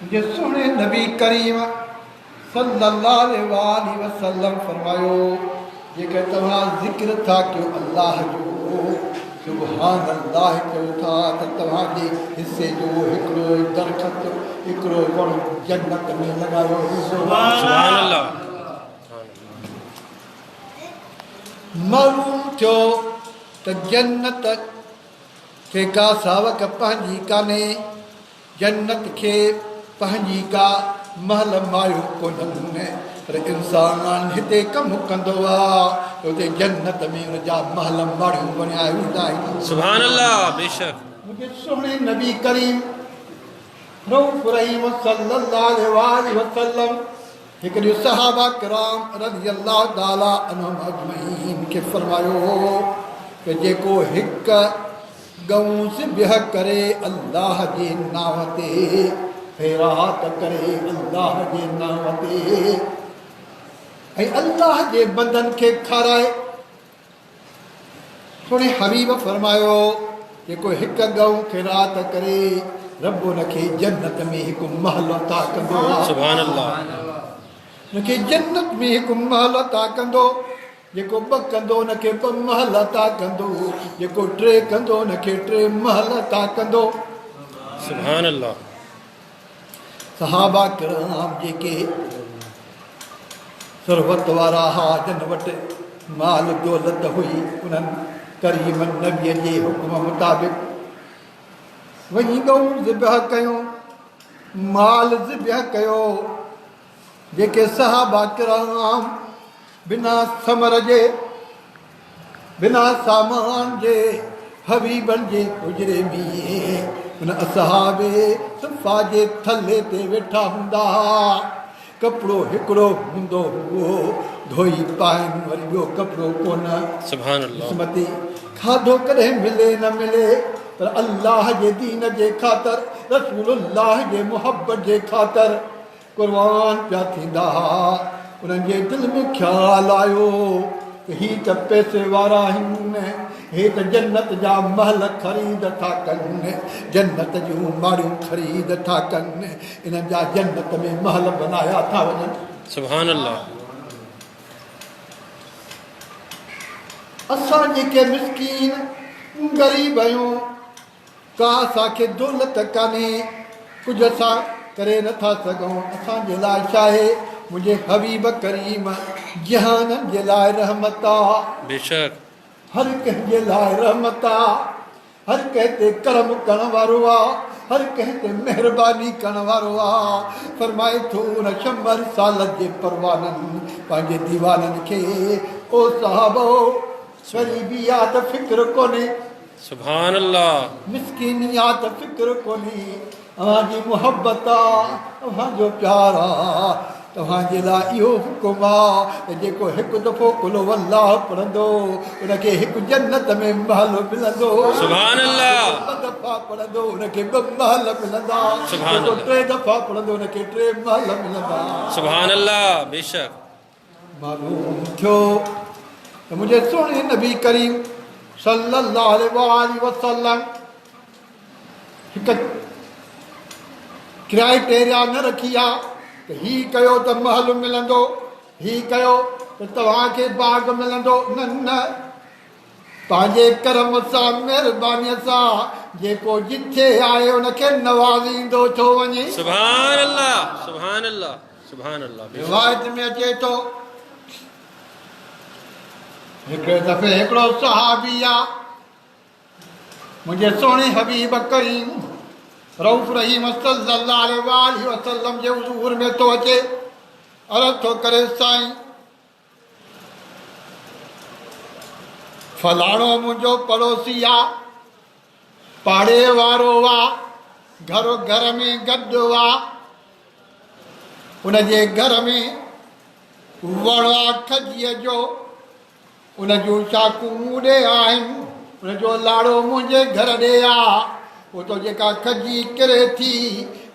मुझे सोने नबी करीम सल्लल्लाहु अलैहि वसल्लम फरमायो जेके तव्हां ज़िक्र था कयो अल्लाह जो सुभान अल्लाह कयो था त तव्हांजे हिसे जो हिकिड़ो दरख़्त हिकिड़ो वण जन्नत में लॻायो। सुभान अल्लाह। मालूम थियो त जन्नत खे का सावक पंहिंजी कान्हे, जन्नत खे पंहिंजी का महल मायूं कोन्हनि, पर इंसान हिते कमु कंदो आहे उते जन्नत में हुनजा महल माड़ियूं बणिया वेंदा आहिनि। सुभान अल्लाह। बेशक मुंहिंजे सुहिणे नबी करीम रऊफ़ रहीम सल्लल्लाहु अलैहि वसल्लम हिकु ॾींहुं सहाबा किराम रज़ियल्लाहु ताला अन्हुम अजमईन खे फरमायो कि जेको हिकु गऊं ज़िबह करे अल्लाह जे नाम ते, ख़ैरात करे अल्लाह जे नाम ते ऐं अल्लाह जे बंदन खे खाराए, थोरे हबीब फरमायो जेको हिकु गऊं ख़ैरात करे रब हुनखे जन्नत में हिकु महल अता कंदो। सुभान अल्लाह। हुनखे जन्नत में हिकु महल अता कंदो, जेको ॿ कंदो हुनखे ॿ महल अता कंदो, जेको टे कंदो हुनखे टे महल अता कंदो। सुभान अल्लाह। सहाबा किराम जेके सरवत वारा हा, जन वटि माल दौलत हुई, उन्हनि करीम नबीअ जे हुक्म मुताबिक़ वञी गऊं ज़िबह कयूं, माल ज़िबह कयो। जेके सहाबा किराम बिना समर जे, बिना सामान जे हबीबन जे हुजरे में उन असहाबे सफ़ा जे थल्ले ते वेठा हूंदा हुआ। कपिड़ो हिकिड़ो हूंदो हुओ धोई पाइनि, वरी ॿियो कपिड़ो कोन। सुभान अल्लाह। क़िस्मती खाधो कॾहिं मिले न मिले, पर अल्लाह जे दीन जे ख़ातिर, रसूलुल्लाह जे मुहबत जे ख़ातिर कुर्बान पिया थींदा हुआ। उन्हनि जे दिलि में ख़्यालु आयो त ही त पैसे वारा आहिनि, हे त जन्नत जा महल ख़रीद था कनि, जन्नत जूं माड़ियूं ख़रीद था कनि, इन्हनि जा जन्नत में महल बनाया था वञनि। सुभान अल्लाह। असां जेके मिसकीन ग़रीब आहियूं, का असांखे दौलत कान्हे, कुझु असां करे नथा सघूं, असांजे लाइ छा आहे? मुंहिंजे हबीब करीम जहाननि जे लाइ रहमत आहे। बेशक हर कंहिंजे लाइ रहमत आहे, हर कंहिं ते करम करण वारो आहे, हर कंहिं ते महिरबानी करण वारो आहे। फरमाए थो उन 100 साल जे परवाननि पंहिंजे दीवाननि खे, ओ साहबो ग़रीबी आहे त फ़िक्र कोन्हे, सुभान अल्लाह। मिसकीनी आहे त फ़िक्र कोन्हे, तव्हांजी मुहबत आहे, तव्हांजो प्यार आहे, तव्हांजे लाइ इहो हुकुम आहे जेको हिकु दफ़ो कुलो अल्लाह पढ़ंदो उनखे हिकु जन्नत में महल मिलंदो। सुभान अल्लाह। 2 दफ़ा पढ़ंदो उनखे 2 महल मिलंदा, सुभान अल्लाह। 3 दफ़ा पढ़ंदो उनखे 3 महल मिलंदा। सुभान अल्लाह। बेशक मालूम थियो त मुंहिंजे सुहिणे नबी करीम सल्लल्लाहु अलैहि वसल्लम हिकु क्राइटेरिया न रखी आहे त ही कयो त महल मिलंदो, ही कयो त तव्हांखे बाग मिलंदो। न न, पंहिंजे करम सां, महिरबानीअ सां जेको जिथे आहे उनखे नवाज़ींदो थो वञे। सुभान अल्लाह। सुभान अल्लाह। सुभान अल्लाह। रिवायत में अचे थो हिकिड़े दफ़े हिकिड़ो सहाबी आहे, मुंहिंजे सुहिणे हबीब करीम रऊफ़ रहीम सल्लल्लाहु अलैहि वसल्लम जे हुज़ूर में थो अचे, अर्ज़ थो करे साईं फलाणो मुंहिंजो पड़ोसी आहे, पाड़े वारो आहे, घर में गॾु आहे, उनजे घर में वण आहे खजीअ जो, उन जूं शाखूं मूं ॾे आहिनि, उनजो लाड़ो मुंहिंजे घर ॾे आहे, पोइ तो जेका खजी किरे थी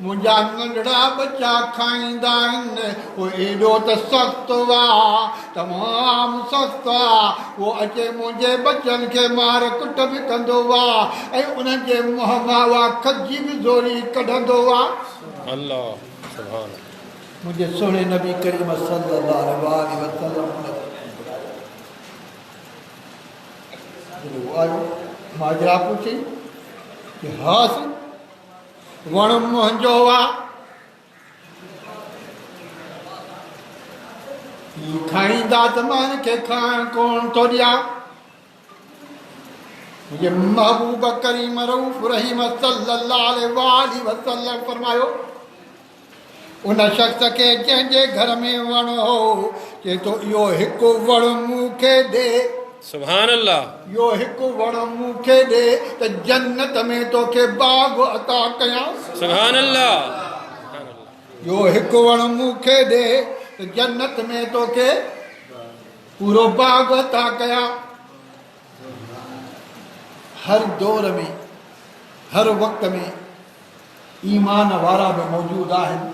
मुंहिंजा नंढड़ा बच्चा खाईंदा आहिनि, उहो एॾो त सख़्तु आहे, तमामु सख़्तु आहे, उहो अचे मुंहिंजे बच्चनि खे मार कुट बि कंदो आहे ऐं उन्हनि जे मुंहं मां उहा खजी बि ज़ोरी कढंदो आहे। अल्लाह सुभान मुझे सोने नबी करीम सल्लल्लाहु अलैहि वसल्लम आयो माजरा पूछी कि हास वण मुंहिंजो खाईंदा त मान खे खाइण कोन थो ॾियां मुंहिंजे महबूब करीम रऊफ़ रहीम सल्लल्लाहु अलैहि वसल्लम फरमायो उन शख़्स खे जंहिंजे घर में वण हो चए थो इहो हिकु वण मूंखे ॾे सुभान अल्लाह इहो हिकु वण मूंखे ॾे त जन्नत में तोखे बाग़ अता कयां सुभान अल्लाह इहो हिकु वण मूंखे ॾे त जन्नत में तोखे पूरो बाग़ अता कयां हर दौर में हर वक़्त में ईमान वारा बि मौजूदु आहिनि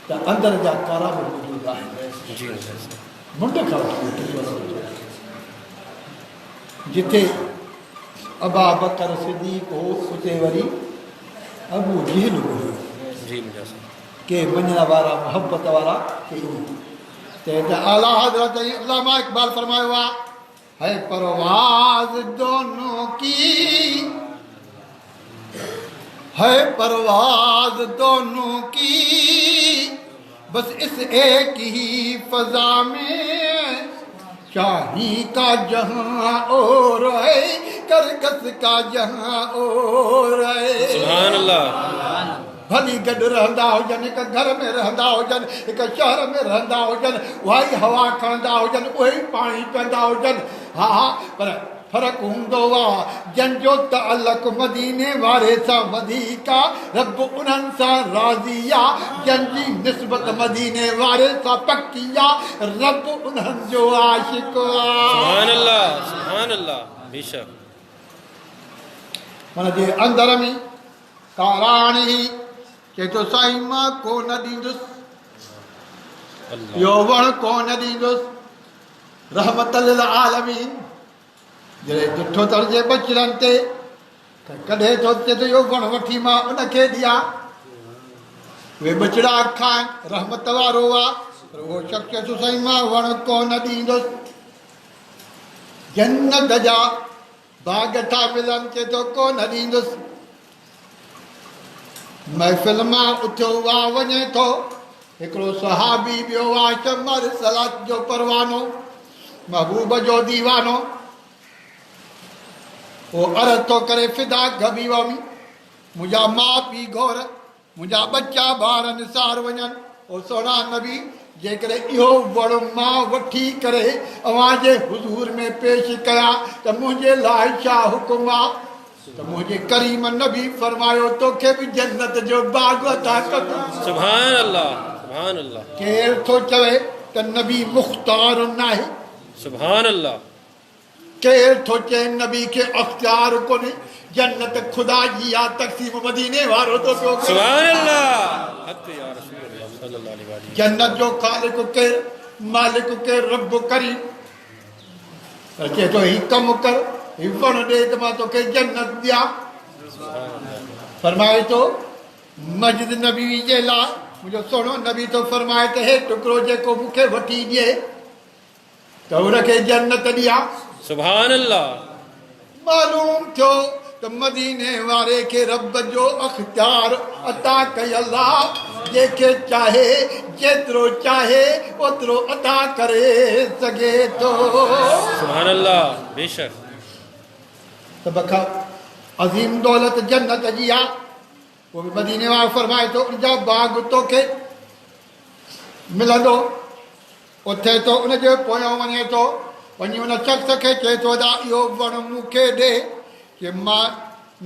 त अंदरि जा कारा बि मौजूदु आहिनि जी मुंड खां जिथे अबा बकर सिद्दीक़ हो उते वरी अबू जहल हो जी के मञण वारा मोहब्बत वारा के आला हज़रत अल्लामा इक़बाल फरमायो है परवाज़ दोनों की है परवाज़ दोनों की बस इस एक ही फ़ज़ा में शाही का जहां और है करकस का जहां और है सुभान अल्लाह भली गॾु रहंदा हुजनि हिकु घर में रहंदा हुजनि हिकु शहर में रहंदा हुजनि उहा ई हवा खणंदा हुजनि उहे ई पाणी पीअंदा हुजनि हा पर फ़र्क़ु हूंदो आहे जंहिंजो तअल्लुक़ मदीने वारे सां वधीक रब उन्हनि सां राज़ी आहे जंहिंजी निस्बत मदीने वारे सां पकी आहे रब उन्हनि जो आशिक़ आहे सुभान अल्लाह बेशक हुन जे अंदर में काराणी चए थो साईं मां कोन ॾींदुसि इहो वण कोन ॾींदुसि रहमत लिल आलमीन जॾहिं ॾिठो त जे बचड़नि ते त कॾहिं थो चए थो इहो वण वठी मां उनखे ॾियां उहे बचड़ा खाइनि रहमत वारो आहे पर उहो शख़्स चए थो साईं मां वण कोन ॾींदुसि जन्नत जा बाग़ था मिलनि चए थो कोन ॾींदुसि महफ़िल मां उथियो आहे वञे थो हिकिड़ो सहाबी ॿियो आहे शमर सलात जो परवानो महबूब जो दीवानो उहो अर्ज़ थो करे फिदा गबी वमी मुंहिंजा माउ पीउ घोर मुंहिंजा बच्चा ॿार निसार वञनि ओ सोना नबी जेकॾहिं इहो वण मां वठी करे अव्हां जे हुज़ूर में पेश कयां त मुंहिंजे लाइ छा हुकुम आहे त मुंहिंजे करीम नबी फरमायो तोखे बि जन्नत जो बाग़ अता कंदुमि सुभान अल्लाह केरु थो चवे त नबी मुख़्तार नाहे सुभान अल्लाह केरु थो चए नबी खे अख़्तियार कोन्हे जन्नत ख़ुदा जी आहे तक़सीम मदीने वारो थो पियो सुभान अल्लाह हक़ या रसूल अल्लाह सल्लल्लाहु अलैहि वसल्लम जन्नत जो ख़ालिक़ केरु मालिक केरु रब करीम चए थो ही कमु कर ही वण ॾे त मां तोखे जन्नत ॾियां फरमाए थो मस्जिद नबी जे लाइ मुंहिंजो सोनो नबी थो फरमाए त हे टुकड़ो जेको मूंखे वठी ॾिए त हुनखे जन्नत ॾियां सुभान अल्लाह मालूम थियो त मदीने वारे खे रब जो अख़्तियार अता कयल आहे जंहिंखे चाहे जेतिरो चाहे ओतिरो अता करे सघे थो सुभान अल्लाह बेशक सभ खां अज़ीम दौलत जन्नत जी आहे उहो बि मदीने वारो फरमाए थो उनजा बाग़ तोखे मिलंदो उथे थो उनजे पोयां वञे थो वञी उन शख़्स खे चए थो अदा इहो वण मूंखे ॾे कि मां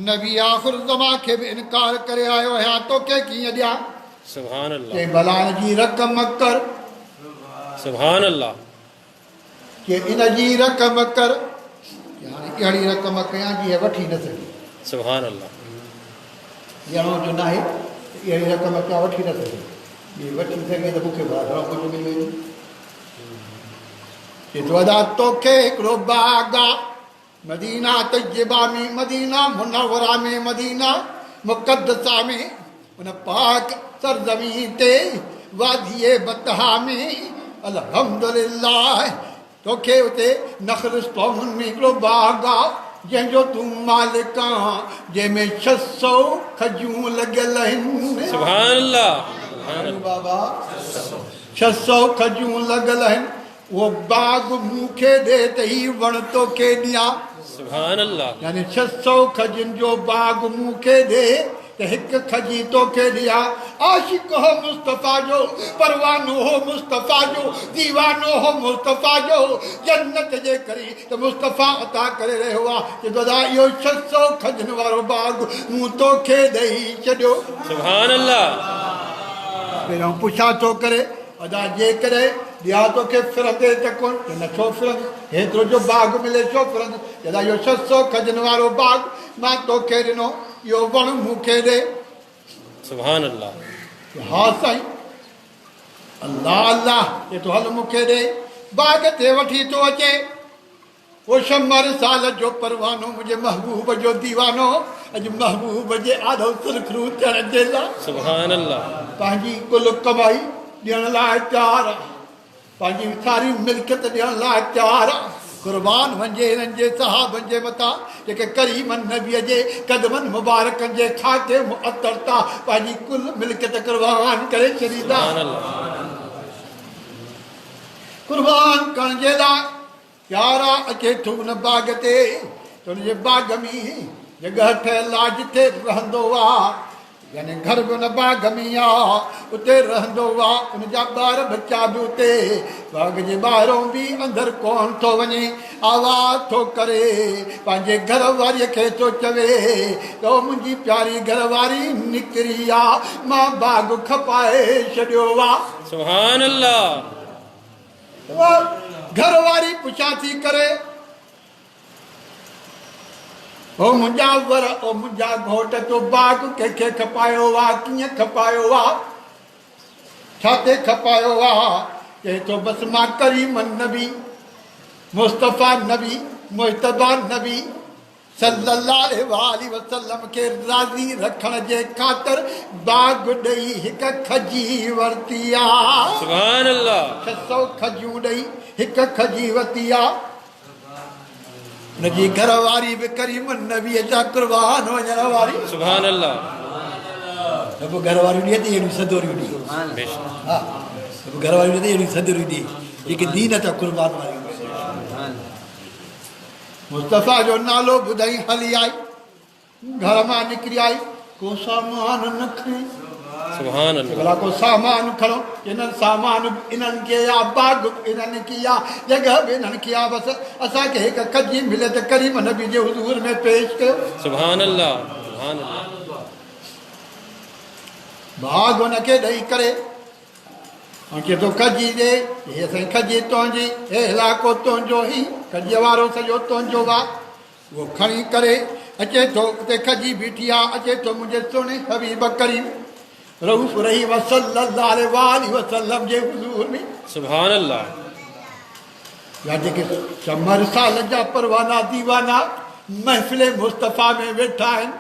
नबी आख़िर ज़मा खे बि इनकार करे आयो आहियां तोखे कीअं ॾियां सुभान अल्लाह के भला जी रक़म कर सुभान अल्लाह के इन जी रक़म कर हाणे अहिड़ी रक़म कयां जीअं वठी न सघे सुभान अल्लाह ॼणो जो न आहे अहिड़ी रक़म कयां वठी न सघे हीअ वठी सघे त मूंखे घणो कुझु मिली वेंदो चए थो अदा तोखे हिकिड़ो बाग़ आहे मदीना तैयबा में मदीना मुनव्वरा में मदीना मुक़द्दसा में उन पाक सरज़मीन ते वादीअ बतहा में अल्हम्दुलिल्लाह तोखे उते नख़लुस्तौन में हिकिड़ो बाग़ आहे जंहिंजो तूं मालिक आहीं जंहिंमें 600 खजूं लॻियल आहिनि सुभान अल्लाह बाबा 600 खजूं लॻियल आहिनि उहो बाग़ मूंखे ॾे त ही वण तोखे ॾियां सुभान अल्लाह यानी 600 खजुनि जो बाग़ मूंखे ॾे त हिकु खजी तोखे ॾियां आशिक़ हो मुस्तफ़ा जो परवानो हो मुस्तफ़ा जो दीवानो हो मुस्तफ़ा जो जन्नत जे करे त मुस्तफ़ा अता करे रहियो आहे कि दादा इहो 600 खजुनि वारो बाग़ मूं तोखे ॾेई छॾियो सुभान अल्लाह पहिरियों पुछां थो करे अदा जेकॾहिं ॾियां तोखे फिरंदे त कोन न छो फिरंदे हेतिरो जो बाग़ मिले छो फिरंदे दादा इहो 600 खजुनि वारो बाग़ मां तोखे ॾिनो इहो वण मूंखे ॾे सुभान अल्लाह हा साईं अल्लाह अल्लाह ये तो हल मूंखे ॾे बाग़ ते वठी थो अचे वो शमर साल जो परवानो मुंहिंजे महबूब जो दीवानो अॼु महबूब जे आॾो सुरखरू थियण जे लाइ सुभान अल्लाह पंहिंजी कुल कमाई ॾियण लाइ तयारु आहे पंहिंजी सारी मिल्कियत ॾियण लाइ तयारु आहे क़ुर्बान वञे हिननि जे सहाबनि जे मथां जेके करीमनि नबीअ जे क़दमनि मुबारकनि जे खाते मुअत्तर था पंहिंजी कुल मिल्कियत क़ुर्बान करे छॾींदा क़ुर्बान करण जे लाइ यारा अचे थो उन बाग़ ते त हुनजे बाग़ में जॻह ठहियल आहे जिथे रहंदो आहे यानी घर बि उन बाग़ में आहे उते रहंदो आहे उनजा ॿार बच्चा बि उते बाग़ जे ॿाहिरों बि अंदरि कोन थो वञे आवाज़ थो करे पंहिंजे घर वारीअ खे थो चवे त मुंहिंजी प्यारी घर वारी निकिरी आहे मां बाग़ खपाए छॾियो आहे सुभान अल्लाह घर वारी पुछा थी करे ओ मुंहिंजा वर ओ मुंहिंजा घोट तो बाग़ कंहिंखे खपायो आहे कीअं खपायो आहे छा ते खपायो आहे चए थो बसि मां करीमन नबी मुस्तफ़ा नबी मुजतबा नबी सल्लल्लाहु अलैहि वसल्लम खे राज़ी रखण जे ख़ातिर बाग़ ॾेई हिकु खजी वरिती आहे सुभान अल्लाह 600 खजियूं ॾेई हिकु खजी वरिती आहे हुनजी घर वारी बि करीमन नबीअ जा क़ुर्बान वञण वारी सुभान अल्लाह सभु घर वारियूं ॾिए थी अहिड़ियूं सदोरियूं ॾिए हा सभु घर वारियूं ॾिए थी अहिड़ियूं सदोरियूं ॾिए जेके दीन था क़ुर्बान वारियूं मुस्तफ़ा जो नालो ॿुधाई हली आई घर मां निकिरी आई को सामान न खणी सुभान अल्लाह भला को सामान खणो इन्हनि सामान इन्हनि खे या बाग़ इन्हनि खे या जॻह बि इन्हनि खे या बसि असांखे हिकु खजी मिले त करीम नबी जे हुज़ूर में पेश कयो सुभान अल्लाह सुभान अल्लाह बाग़ हुनखे ॾेई करे ऐं चए थो खजी ॾे हे साईं खजी तुंहिंजी हे इलाइक़ो तुंहिंजो ई खजीअ वारो सॼो तुंहिंजो आहे उहो खणी करे अचे थो उते खजी बीठी आहे अचे थो मुंहिंजे सुहिणे हबीब करीम रऊफ़ रही सल्लल्लाहु अलैहि वसल्लम जे हुज़ूर में सुभान अल्लाह या जेके शमर साल जा परवाना दीवाना महफ़िल मुस्तफ़ा में वेठा आहिनि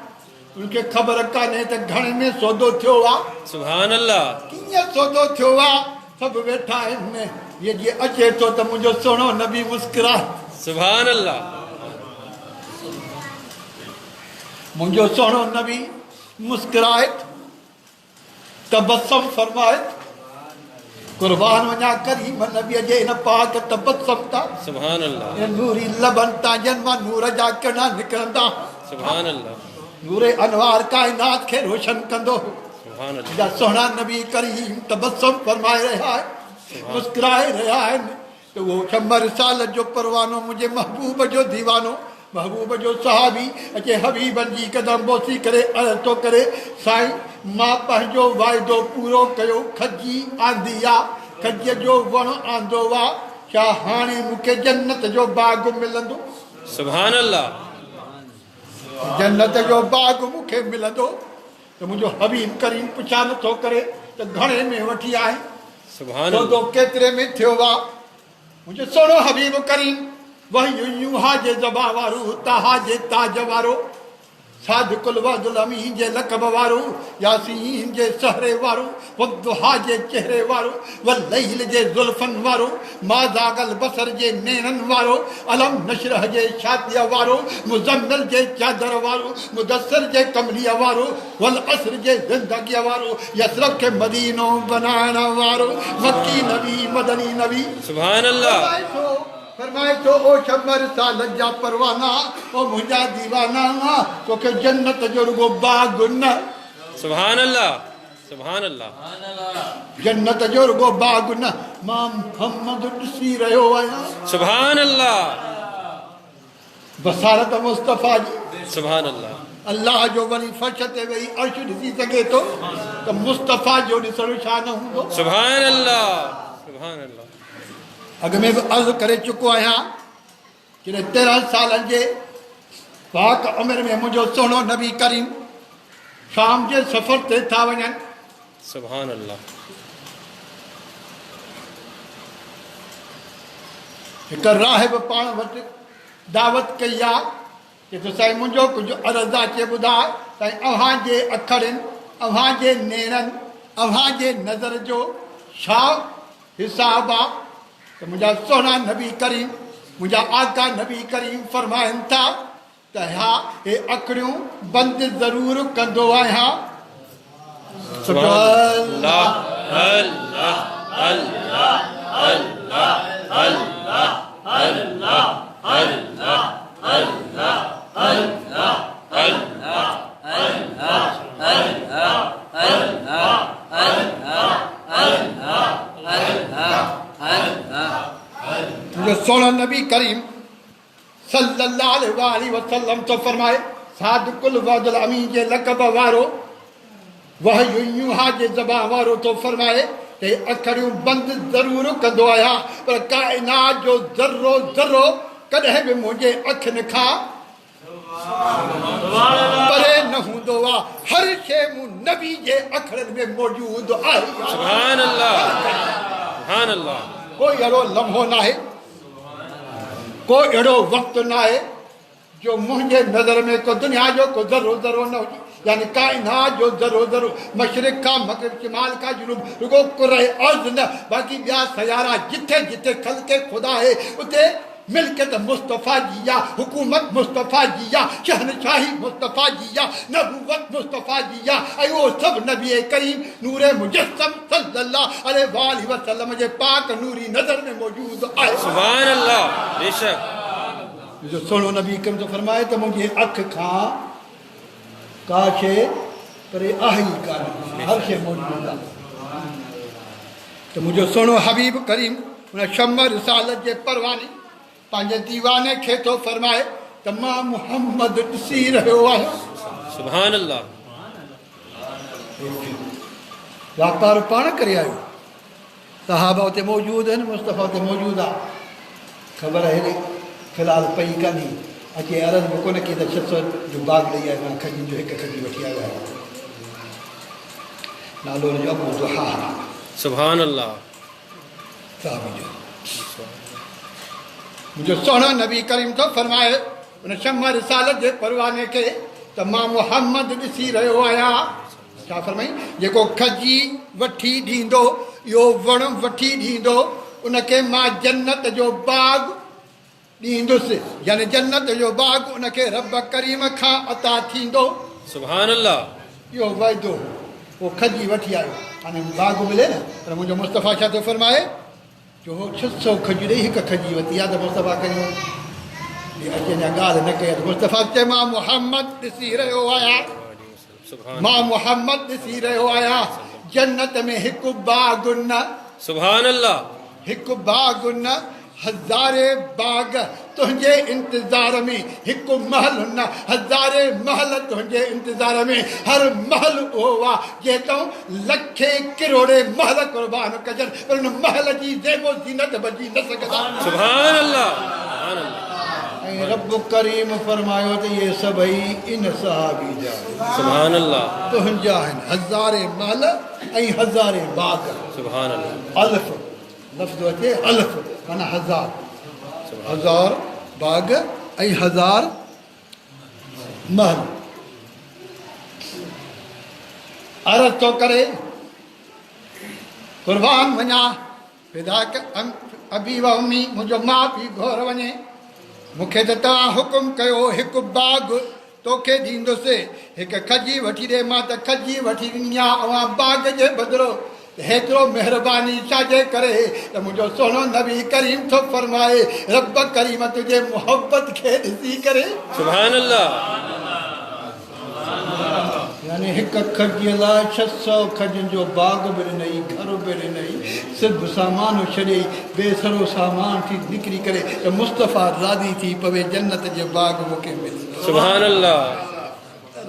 उनखे ख़बर कान्हे त घणे में सौदो थियो आहे सुभान अल्लाह कीअं सौदो थियो आहे सभु वेठा आहिनि इहे जीअं अचे थो त मुंहिंजो सुहिणो नबी मुस्कुराए सुभान अल्लाह मुंहिंजो सुहिणो नबी मुस्कुराए तबस्सम फरमाए क़ुर्बान वञा करीम नबीअ जे हिन पाक तबस्सम तां सुभान अल्लाह नूरी लबन तां जन्म नूर जा किरणा निकिरंदा सुभान अल्लाह नूरे अनवार काइनात खे रोशन कंदो सुभान अल्लाह जा सोहना नबी करीम तबस्सम फरमाए रहिया आहिनि मुस्कुराए रहिया आहिनि त उहो शमर साल जो परवानो मुंहिंजे महबूब जो दीवानो महबूब जो सहाबी अचे हबीबनि जी कदम बोसी करे अर्ज़ थो करे साईं मां पंहिंजो वाइदो पूरो कयो खजी आंदी आहे खजीअ जो वण आंदो आहे छा हाणे मूंखे जन्नत जो बाग़ मिलंदो सुभान अल्लाह जन्नत जो बाग़ मूंखे मिलंदो त मुंहिंजो हबीब करीम पुछा नथो करे त घणे में वठी आहे सुभान सौदो केतिरे में थियो आहे मुंहिंजो सोनो हबीब करीम वही यूं हा जे ज़बा वारो ताहा जे ताज वारो सादिकुल वअदुल अमीन जे लक़ब वारो, यासीन जे सहरे वारो, वद्दुहा जे चेहरे वारो, वल्लैल जे ज़ुल्फ़नि वारो, मा ज़ाग़ल बसर जे नेणनि वारो, अलम नशरह जे छातीअ वारो, मुज़म्मिल जे चादर वारो, मुदस्सिर जे कमलीअ वारो, वल असर जे ज़िंदगीअ वारो, यसरब खे मदीनो बनाइण वारो, मक्की नबी मदनी नबी। सुभान अल्लाह। फरमाए तो ओ शमर साल जा परवाना, ओ मुंहिंजा दीवाना, तोखे जन्नत जो रुगो बाग न। सुभान अल्लाह, सुभान अल्लाह, जन्नत जो रुगो बाग न, मां मोहम्मद ॾिसी रहियो आहियां। सुभान अल्लाह, बसारत मुस्तफ़ा जी। सुभान अल्लाह। अल्लाह जो वरी फर्श ते वेही अर्श ॾिसी सघे थो त मुस्तफ़ा जो ॾिसण छा न हूंदो। सुभान अल्लाह, सुभान अल्लाह। अॻ में बि अर्ज़ु करे चुको आहियां कि 13 सालनि जे पाक उमिरि में मुंहिंजो सुहिणो नबी करीम शाम जे सफ़र ते था वञनि। सुभान अल्लाह। हिकु राहिब पाण वटि दावत कई आहे कि त साईं मुंहिंजो कुझु अर्ज़ु आहे अचे ॿुधाए साईं अव्हांजे अखरनि, अव्हांजे नेरनि, अव्हांजे नज़र जो छा हिसाबु आहे। त मुंहिंजा सुहिणा नबी करीम, मुंहिंजा आका नबी करीम फरमाइनि था त हा हे अखड़ियूं बंदि ज़रूरु कंदो आहियां। अल्लाह अल्लाह अल्लाह अल्लाह अल्लाह अल्लाह अल्लाह अल्लाह अल्लाह अल्लाह अल्लाह अल्लाह अल्लाह अल्लाह अल्लाह। मुंहिंजो सुहिणो नबी करीम सल्लल्लाहु अलैहि वसल्लम तो फरमाए सादिकुल वअदुल अमीन जे लक़ब वारो, वहयु यूहा जे ज़बान वारो तो फरमाए त अखड़ियूं बंदि ज़रूरु कंदो आहियां, पर काइनात जो ज़र्रो ज़र्रो कॾहिं बि मुंहिंजे अखियुनि खां परे न हूंदो आहे। हर शइ मूं नबी जे अखरनि में मौजूदु आहे। सुभान अल्लाह, सुभान अल्लाह। कोई अहिड़ो लम्हो न आहे, कोई अहिड़ो वक़्तु न आहे जो मुंहिंजे नज़र में को दुनिया जो को ज़रो ज़रो न हुजे, यानी काइनात जो ज़रो ज़रो, मशरिक़ खां मग़रिब, शिमाल खां जुनूब, रुगो कुरे अर्ज़ न, बाक़ी ॿिया सयारा जिथे जिथे ख़ल्क़े ख़ुदा आहे उते मिल्कियत मुस्तफ़ा जी या, हुकूमत मुस्तफ़ा जी या, शहनशाही मुस्तफ़ा जी या, नबूवत मुस्तफ़ा जी या, ऐं उहो सभु नबी करीम नूरे मुजस्सम सल्लल्लाहु अलैहि वसल्लम जे पाक नूरी नज़र में मौजूदु आहे। सुभान अल्लाह, बेशक। जो सुहिणो नबी करीम तो फरमाए त मुंहिंजी अखि खां का शइ परे आहे ई कान्हे, हर शइ मौजूदु आहे। त मुंहिंजो सुहिणो हबीब करीम हुन शम्म रिसालत जे परवाने पंहिंजे दीवाने खे थो फरमाए त मां मुहम्मद ॾिसी रहियो आहियां। सुभान अल्लाह। वापारु पाण करे आयो, सहाबा उते मौजूदु आहिनि, मुस्तफ़ा उते मौजूदु आहे। ख़बर हेॾे फ़िलहालु पई कान्हे, अचे अर्ज़ु बि कोन्हे की त 600 जो बाग ॾेई आयो आहियां, खजियुनि जो हिकु खजी वठी आयो आहियां। नालो हुनजो अबू दुहा। सुभान अल्लाह। साहब जो मुंहिंजो सुहिणो नबी करीम थो फरमाए हुन शम्म रिसालत जे परवाने खे त मां मुहम्मद ॾिसी रहियो आहियां। छा फरमाई? जेको खजी वठी ॾींदो, इहो वण वठी ॾींदो, उनखे मां जन्नत जो बाग ॾींदुसि, यानी जन्नत जो बाग उनखे रब करीम खां अता थींदो। सुभान अल्लाह। इहो वाइदो उहो खजी वठी आयो, हाणे बाग मिले न, पर मुंहिंजो मुस्तफ़ा छा थो फरमाए जो 600 खजूं ॾेई हिकु खजी वरिती आहे। त मुस्तफ़ा कयूं अचे अञा ॻाल्हि न कई, मुस्तफ़ा चए मां मुहम्मद ॾिसी रहियो आहियां, मां मुहम्मद ॾिसी रहियो आहियां, जन्नत में हिकु बाग न, सुभान अल्लाह, हिकु बाग न, हज़ारे बाग तुंहिंजे इंतज़ार में, हिकु महल न, हज़ारे महल तुंहिंजे इंतज़ार में, हर महल उहो आहे जेतऊं लखे किरोड़े महल क़ुर्बान कजनि, पर हुन महल जी ज़ेबो ज़ीनत बची न सघंदा। सुभान अल्लाह, सुभान अल्लाह। ऐं रब करीम फरमायो त इहे सभई इन सहाबी जा, सुभान अल्लाह, तुंहिंजा आहिनि, हज़ारे महल ऐं हज़ारे बाग। सुभान अल्लाह। अल्फ लफ़्ज़ अचे, अल्फ माना हज़ार, हज़ार बाग ऐं हज़ार महल। अर्ज़ थो करे क़ुर्बान वञा फिदाक अबी व उम्मी, मुंहिंजो माउ पीउ घोर वञे, मूंखे त तव्हां हुकुम कयो हिकु बाग़ तोखे ॾींदुसि, हिकु खजी वठी ॾे, मां त खजी वठी ॾिनी आहे, उहा बाग़ जे बदिरो हेतिरो महिरबानी छाजे करे त मुंहिंजो सोनो नबी करीम थो फरमाए रब करीम तुंहिंजे मोहबत खे ॾिसी करे सुभान अल्लाह। यानी हिकु खजीअ लाइ 600 खजनि जो बाग़ बि ॾिनई, घर बि ॾिनई, सिर्फ़ु सामान छॾे बेसरो सामान थी निकिरी करे त मुस्तफ़ा राज़ी थी पवे जन्नत जे बाग़ मूंखे मिले। सुभान अल्लाह।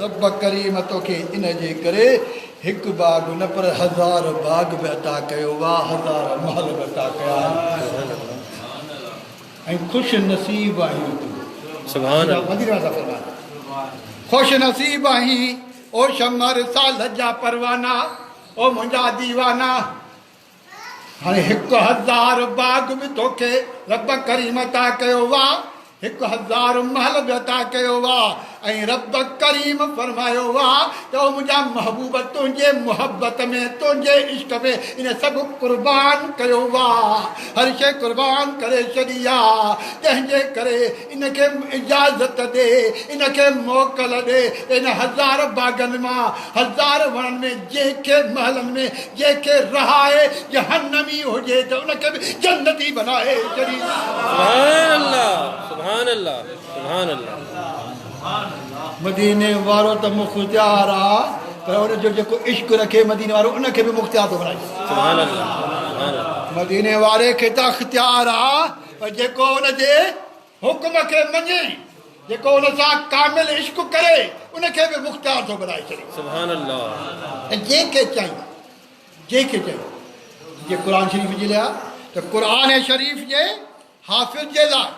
रब करीम तोखे इन जे करे हिकु बाग़ न पर 1000 बाग़ बि अता कयो आहे, 1000 महल बि अता कया ऐं ख़ुशि नसीब आहियूं तूं। सुभान अल्लाह। ख़ुशि नसीब आहीं ओ शमर साल जा परवाना, ओ मुंहिंजा दीवाना। हाणे 1000 बाग़ बि तोखे रब करीम अता कयो आहे, 1000 महल बि अता कयो आहे ऐं रब करीम फरमायो आहे त ओ मुंहिंजा महबूब तुंहिंजे मोहबत में तुंहिंजे इश्क में इन सभु क़ुर्बान कयो आहे, हर शइ क़ुर्बान करे छॾी आहे। तंहिंजे करे इनखे इजाज़त ॾे, इनखे मोकल ॾे इन 1000 बाग़नि मां 1000 वणनि में जंहिंखे महलनि में जंहिंखे रहाए जहन्नमी हुजे त उनखे बि जन्नती बनाए छॾी। सुभान अल्लाह, सुभान अल्लाह, सुभान अल्लाह। मदीने वारो त मुख्तियार आहे, पर उनजो जेको इश्क रखे मदीने वारो उनखे बि मुख्तियार थो बणाए। सुभान अल्लाह, सुभान अल्लाह। मदीने वारे खे त अख्तियार आहे, पर जेको उनजे हुक्म खे मञे, जेको उन सां कामिल इश्क करे उनखे बि मुख्तियार थो बणाए छॾे। सुभान अल्लाह। ऐं जंहिंखे चई जे क़ुर शरीफ़ जे लाइ त क़ुर शरीफ़ जे हाफ़िज़ जे लाइ,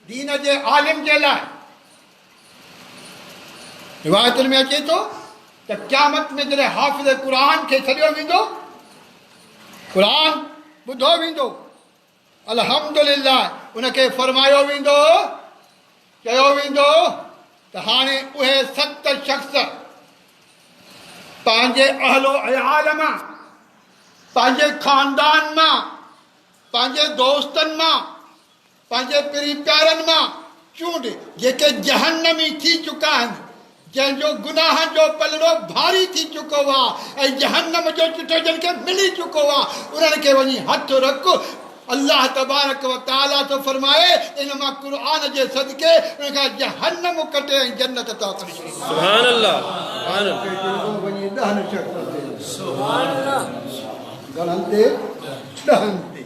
दीन जे आलिम जे लाइ रिवायतुनि में अचे थो त क़यामत में जॾहिं हाफ़िज़ क़ुर खे छॾियो वेंदो, क़ुर ॿुधो वेंदो, अल्हम्दुलिल्लाह उनखे फरमायो वेंदो, चयो वेंदो त हाणे उहे 7 शख़्स पंहिंजे अहलो अयाल मां, पंहिंजे ख़ानदान मां, पंहिंजे दोस्तनि मां, पंहिंजे पिरी प्यारनि मां चूंड जेके जहन्नमी थी चुका आहिनि, जंहिंजो गुनाह जो पलड़ो भारी थी चुको आहे ऐं जहन्नम जो चिठो जिन खे मिली चुको आहे, उन्हनि खे वञी हथ रख। अल्लाह तबारक व तआला थो फरमाए इन मां क़ुर जे सदके उनखां जहन्नम कटे ऐं जन्नत अता करे छॾी। सुभान अल्लाह, वञी 10 सुभान अल्लाह गणनि ते 10 ते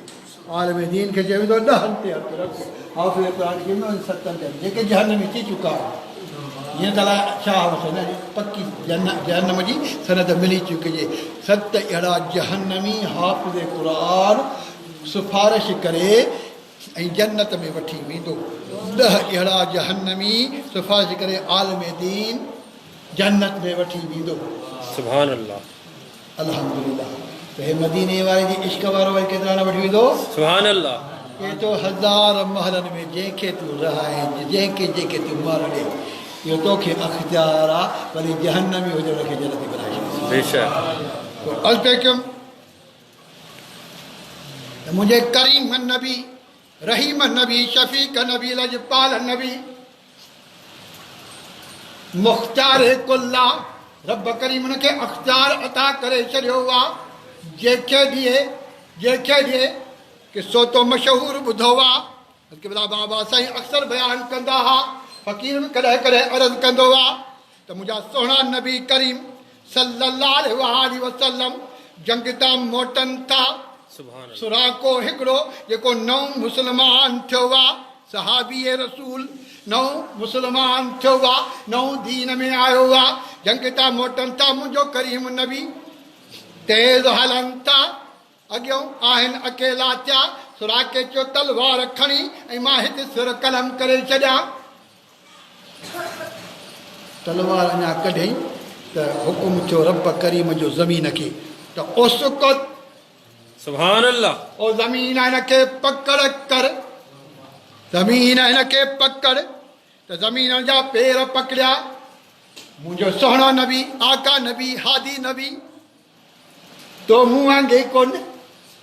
आलम दीन खे चयो वेंदो 10 ते हथ रख। हाफ़िज़ क़ुर खे 7 ते जेके जहन्नमी थी चुका हीअं त छा वठनि पकी जहन्नम जी सनत मिली चुकी हुजे। 7 अहिड़ा जहन्नमी हाफ़िज़ क़ुर सिफारिश करे ऐं जन्नत में वठी वेंदो। 10 अहिड़ा जहन्नमी सिफारिश करे आलम दीन जन्नत में वठी वेंदो। सुभान अल्लाह। अल्हम्दुलिल्लाह। त हे मदीने वारे जी इश्क वारो वरी केतिरा न वठी वेंदो। सुभान अल्लाह। के तो 1000 महलनि में जंहिंखे तूं रहाए, जंहिंखे तूं मार ॾे, इहो तोखे अख़्तियार आहे, वरी जहन्नमी हुजे हुनखे जन्नती बनाए छॾे। बेशक। अर्ज़ पे कयुमि त मुंहिंजे करीम नबी, रहीम नबी, शफ़ीक़ नबी, लजपाल नबी, मुख़्तियार कुल्ला रब करीम हुनखे अख़्तियार अता करे छॾियो आहे। जंहिंखे ॾिए किसो तो मशहूरु ॿुधो आहे, बाबा साईं अक्सर बयानु कंदा हुआ, फ़क़ीर बि कॾहिं कॾहिं अर्ज़ु कंदो आहे त मुंहिंजा सुहिणा नबी करीम सल्लल्लाहु अलैहि वसल्लम जंग तां मोटनि था। सुराको हिकिड़ो जेको नओं मुस्लमान थियो आहे, सहाबी रसूल नओं मुस्लमान थियो आहे, नओं दीन में आयो आहे, जंग तां मोटनि था। मुंहिंजो करीम नबी तेज़ हलनि था, अॻियों आहिनि अकेला थिया। सुराके चयो तलवार खणी ऐं मां हिते सिर कलम करे छॾियां। तलवार अञा कढई त हुकुम थियो रब करीम जो ज़मीन खे त उसकुत। सुभान अल्लाह। ओ ज़मीन हिनखे पकड़ कर, ज़मीन हिनखे पकड़। त ज़मीन जा पेर पकड़िया, मुझो सोहणो नबी आका नबी हादी नबी तो मुंह वांगे कोन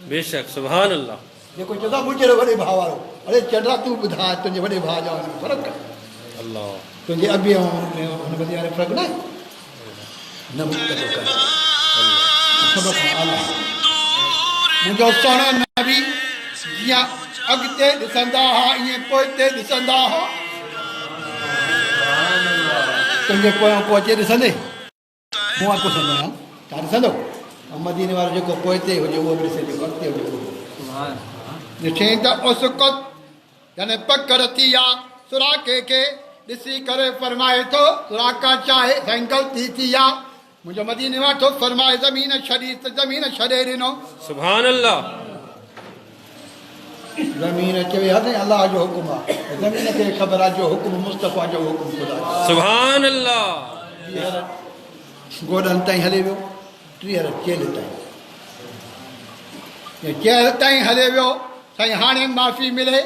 बेशक सुभान अल्लाह जेको चवंदा मुंहिंजे वॾे भाउ वारो अरे चंडा तूं ॿुधा तुंहिंजे वॾे भाउ जा फ़र्क़ु आहे अल्लाह तुंहिंजे अबे ऐं हुन बदिले वारे फ़र्क़ु न आहे न मुक़दर कर सभ खां आला मुंहिंजो सोहणो नबी जीअं अॻिते ॾिसंदा हुआ ईअं पोइते ॾिसंदा हुआ तुंहिंजे पोयां पोइ अचे ॾिसंदे मूं वटि पुछंदो आहियां छा ॾिसंदो ऐं मदीने वारो जेको पोइते हुजे उहो बि ॾिसे जेको अॻिते हुजे उहो ॾिठईं त उसकुत यानी पकड़ थी आहे सुराके खे ॾिसी करे फरमाए थो सुराका चाहे साईं ग़लती थी आहे मुंहिंजो मदीने वारो फरमाए ज़मीन छॾी त ज़मीन छॾे ॾिनो सुभान अल्लाह ज़मीन चवे हा साईं अलाह जो हुकुम आहे ज़मीन खे ख़बर आहे जो हुकुम मुस्तफ़ा जो हुकुम ख़ुदा जो सुभान अल्लाह गोॾनि ताईं हले वियो 30 चेल ताईं चेल ताईं हले वियो साईं हाणे माफ़ी मिले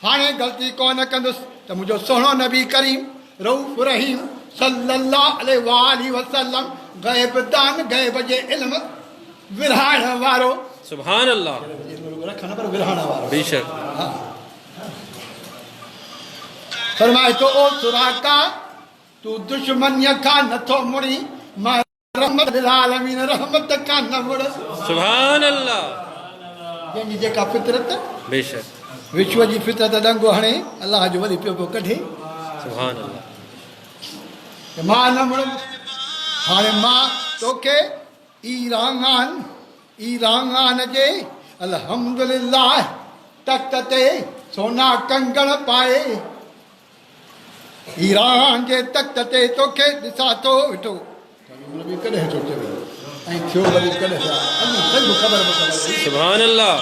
हाणे ग़लती कोन कंदुसि त मुंहिंजो सोहणो नबी करीम रऊफ़ रहीम सल्लल्लाहु अलैहि वसल्लम ग़ैब दान ग़ैब जे इल्म विरहाइण वारो सुभान अल्लाह रखण पर विरहाइण वारो बेशक हा फरमाए थो ओ सुराका तूं दुश्मनीअ खां नथो मुड़ी मां रहमत लिल आलमीन रहमत खां न मुड़ सुभान अल्लाह जंहिंजी जेका फितरत बेशक विश्व जी फितरत ॾंगो हणे अलाह जो वरी पियो पियो कढे सुभान अल्लाह मां न मुड़ुमि हाणे मां तोखे ईरान जे अल्हम्दुलिल्लाह तख़्त ते सोना कंगण पाए ईरान जे तख़्त ते तोखे ॾिसां थो वेठो कॾहिं थो चवे ऐं थियो वरी कॾहिं थिया अॼु सॼो ख़बर सुभान अल्लाह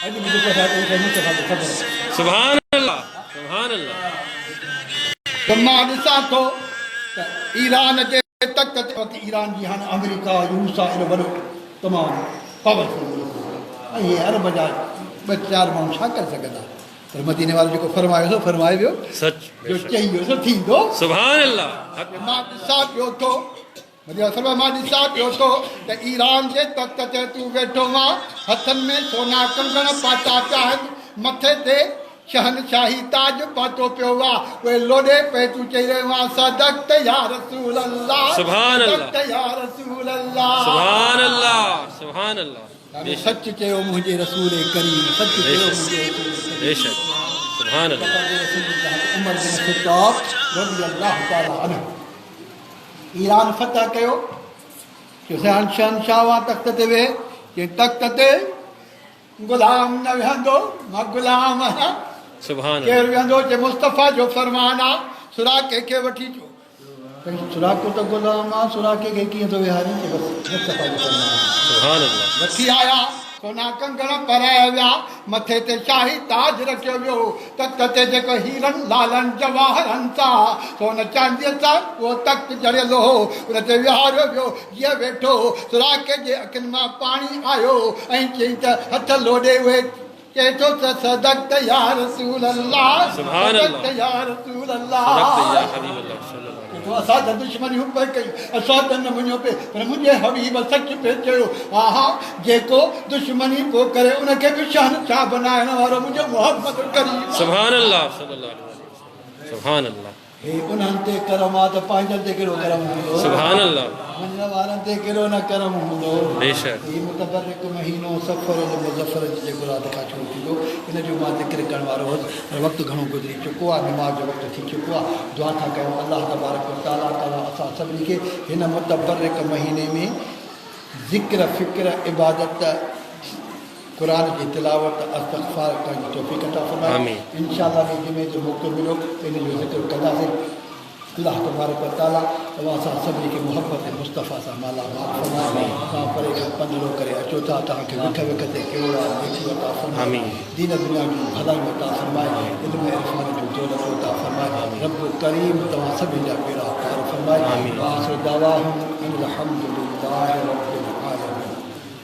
अॼु बि जेको आहे मुस्तफ़ा खे ख़बर सुभान अल्लाह सुभान अल्लाह त मां ॾिसां थो त ईरान जे तख़्त ते ईरान जी हाणे अमेरिका रूस आहे एॾो वॾो तमामु पावरफुल मुल्क ऐं इहे अरब जा 2-4 माण्हू छा करे सघंदा पर मदीने वारो जेको फरमायो सो फरमाए वियो सच जो चई वियो सो थींदो सुभान अल्लाह मां ॾिसां पियो थो मां ॾिसां पियो थो त ईरान जे तख़्त ते तूं वेठो आहे हथनि में सोना कंगण पाता पिया आहिनि मथे ते शहनशाही ताज पातो पियो आहे उहे लोॾे पे तूं चई रहियो आहे सदक़्त या रसूल अल्लाह सुभान अल्लाह सदक़्त या रसूल अल्लाह सुभान अल्लाह सुभान अल्लाह सच चयो मुंहिंजे रसूल करीम सच चयो मुंहिंजे बेशक सुभान अल्लाह उमर बिन ख़त्ताब रज़ी अल्लाह ताला अन्हु ईरान फतह कयो शहनशाह आहे तख़्त ते वेह जे तख़्त ते गुलाम न विहंदो मां गुलाम आहियां सुभान केरु विहंदो जे मुस्तफ़ा जो फरमान आहे सुराके खे वठी अचो सुराको त गुलाम आहे सुराके खे कीअं थो विहारे मुस्तफ़ा जो फरमान सुभान अल्लाह वठी आया सोना कंगण पाराया विया मथे ते शाही ताज रखियो वियो तख़्त ते जेको हीरनि लालनि जवाहरनि सां सोन चांदीअ सां उहो तख़्त जड़ियल हो उन ते विहारियो वियो जीअं वेठो सुराके जे अखियुनि मां पाणी आयो ऐं चई त हथ लोॾे उहे चए थो त सदक़्त या रसूल अल्लाह सदक़्त या रसूल अल्लाह असां त दुश्मनियूं पिया कयूं असां त न मञियो पिए पर मुंहिंजे हबीब सच पियो चयो हा हा जेको दुश्मनी पोइ करे उनखे बि शहनशाह बनाइण वारो मुंहिंजो मोहम्मद करीम सुभान अल्लाह सल्लल्लाहु अलैहि वसल्लम सुभान अल्लाह हे उन्हनि ते करम आहे त पंहिंजनि ते कहिड़ो करम हूंदो सुभान अल्लाह मञण वारनि ते कहिड़ो न करम हूंदो बेशक हीउ मुतबरक महीनो सफ़र मुज़फ़र जेको राति खां शुरू थींदो इन जो मां ज़िक्र करण वारो हुउसि पर वक़्तु घणो गुज़री चुको आहे नमाज़ जो वक़्तु थी चुको आहे दुआ था कयूं अलाह तबारक व तआला असां सभिनी खे हिन मुतबरक महीने में ज़िक्र फ़िक्र इबादत कुरान की तिलावत इस्तग़फ़ार करण जी तौफ़ीक़ अता फ़रमाए आमीन इंशाअल्लाह जुमे जो मौक़ो मिलो त इन जो ज़िक्र कंदासीं अल्लाह तबारक व तआला असां सभिनी खे मोहब्बत मुस्तफ़ा सां मालामाल फ़रमाए असां परे खां पंधिड़ो करे अचो था तव्हांखे विख विख ते कहिड़ो आहे नेकी अता फ़रमाए दीन दुनिया जूं भलायूं अता फ़रमाए इल्म इरफ़ान जूं दौलत अता फ़रमाए रब करीम तव्हां सभिनी जा बेड़ा पार फ़रमाए आख़िर दावाहुम अनिल हम्दुलिल्लाहि रब्बिल